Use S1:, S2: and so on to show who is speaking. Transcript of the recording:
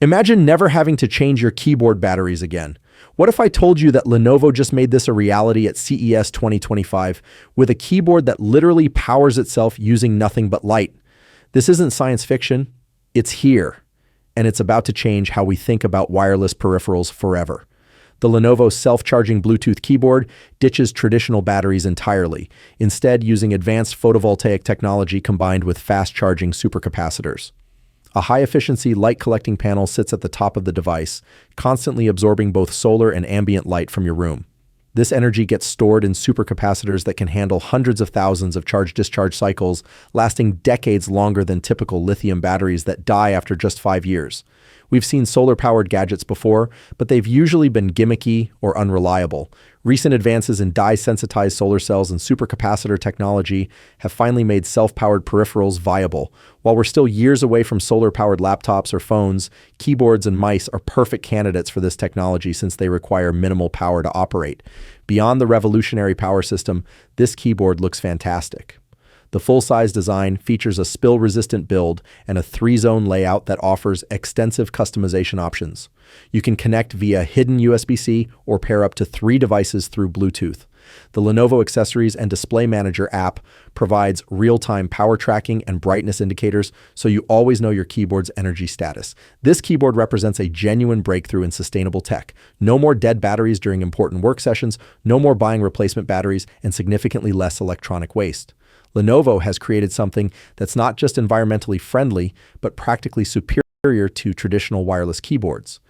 S1: Imagine never having to change your keyboard batteries again. What if I told you that Lenovo just made this a reality at CES 2025 with a keyboard that literally powers itself using nothing but light? This isn't science fiction, it's here, and it's about to change how we think about wireless peripherals forever. The Lenovo Self-Charging Bluetooth Keyboard ditches traditional batteries entirely, instead using advanced photovoltaic technology combined with fast-charging supercapacitors. A high-efficiency light-collecting panel sits at the top of the device, constantly absorbing both solar and ambient light from your room. This energy gets stored in supercapacitors that can handle hundreds of thousands of charge-discharge cycles, lasting decades longer than typical lithium batteries that die after just 5 years. We've seen solar-powered gadgets before, but they've usually been gimmicky or unreliable. Recent advances in dye-sensitized solar cells and supercapacitor technology have finally made self-powered peripherals viable. While we're still years away from solar-powered laptops or phones, keyboards and mice are perfect candidates for this technology since they require minimal power to operate. Beyond the revolutionary power system, this keyboard looks fantastic. The full-size design features a spill-resistant build and a 3-zone layout that offers extensive customization options. You can connect via hidden USB-C or pair up to 3 devices through Bluetooth. The Lenovo Accessories and Display Manager app provides real-time power tracking and brightness indicators, so you always know your keyboard's energy status. This keyboard represents a genuine breakthrough in sustainable tech. No more dead batteries during important work sessions, no more buying replacement batteries, and significantly less electronic waste. Lenovo has created something that's not just environmentally friendly, but practically superior to traditional wireless keyboards.